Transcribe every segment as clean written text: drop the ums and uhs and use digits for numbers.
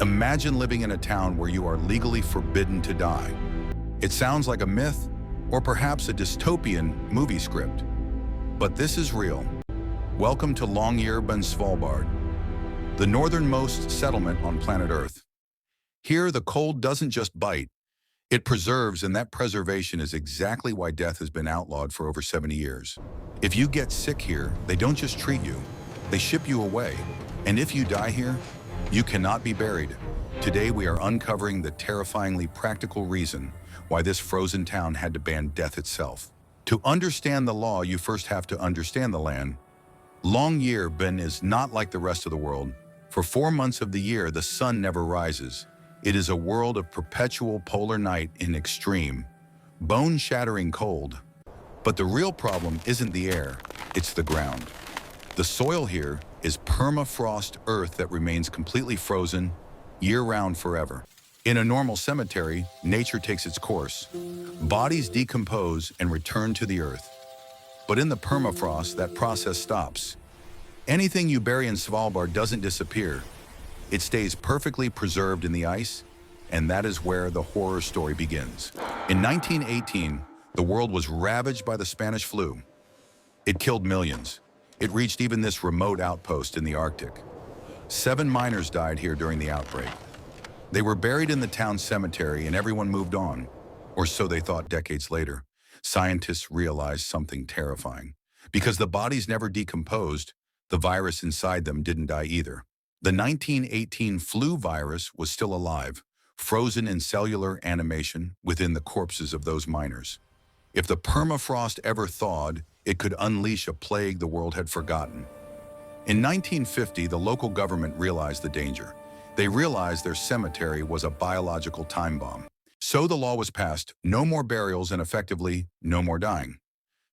Imagine living in a town where you are legally forbidden to die. It sounds like a myth, or perhaps a dystopian movie script. But this is real. Welcome to Longyearbyen, Svalbard, the northernmost settlement on planet Earth. Here, the cold doesn't just bite, it preserves, and that preservation is exactly why death has been outlawed for over 70 years. If you get sick here, they don't just treat you, they ship you away. And if you die here, you cannot be buried. Today we are uncovering the terrifyingly practical reason why this frozen town had to ban death itself. To understand the law, you first have to understand the land. Longyearbyen is not like the rest of the world. For 4 months of the year, the sun never rises. It is a world of perpetual polar night in extreme, bone-shattering cold. But the real problem isn't the air, it's the ground. The soil here is permafrost earth that remains completely frozen, year-round forever. In a normal cemetery, nature takes its course. Bodies decompose and return to the earth. But in the permafrost, that process stops. Anything you bury in Svalbard doesn't disappear. It stays perfectly preserved in the ice, and that is where the horror story begins. In 1918, the world was ravaged by the Spanish flu. It killed millions. It reached even this remote outpost in the Arctic. 7 miners died here during the outbreak. They were buried in the town cemetery and everyone moved on, or so they thought decades later. Scientists realized something terrifying. Because the bodies never decomposed, the virus inside them didn't die either. The 1918 flu virus was still alive, frozen in cellular animation within the corpses of those miners. If the permafrost ever thawed, it could unleash a plague the world had forgotten. In 1950, the local government realized the danger. They realized their cemetery was a biological time bomb. So the law was passed, no more burials and effectively, no more dying.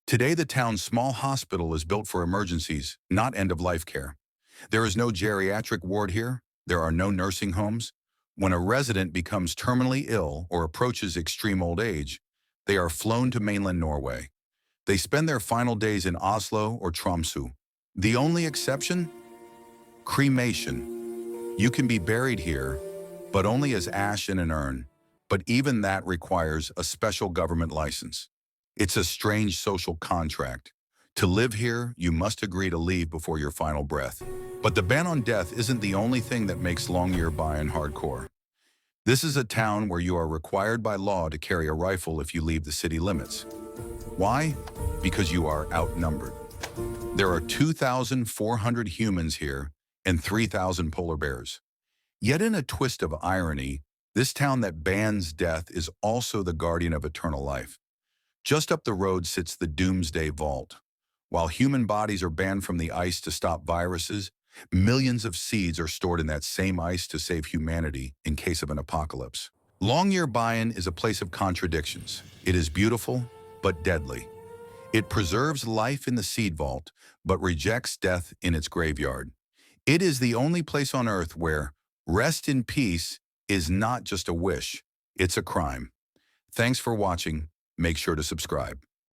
Today, the town's small hospital is built for emergencies, not end-of-life care. There is no geriatric ward here. There are no nursing homes. When a resident becomes terminally ill or approaches extreme old age, they are flown to mainland Norway. They spend their final days in Oslo or Tromsø. The only exception? Cremation. You can be buried here, but only as ash in an urn. But even that requires a special government license. It's a strange social contract. To live here, you must agree to leave before your final breath. But the ban on death isn't the only thing that makes Longyearbyen hardcore. This is a town where you are required by law to carry a rifle if you leave the city limits. Why? Because you are outnumbered. There are 2,400 humans here and 3,000 polar bears. Yet in a twist of irony, this town that bans death is also the guardian of eternal life. Just up the road sits the Doomsday Vault. While human bodies are banned from the ice to stop viruses, millions of seeds are stored in that same ice to save humanity in case of an apocalypse. Longyearbyen is a place of contradictions. It is beautiful, but deadly. It preserves life in the seed vault, but rejects death in its graveyard. It is the only place on Earth where rest in peace is not just a wish, it's a crime. Thanks for watching. Make sure to subscribe.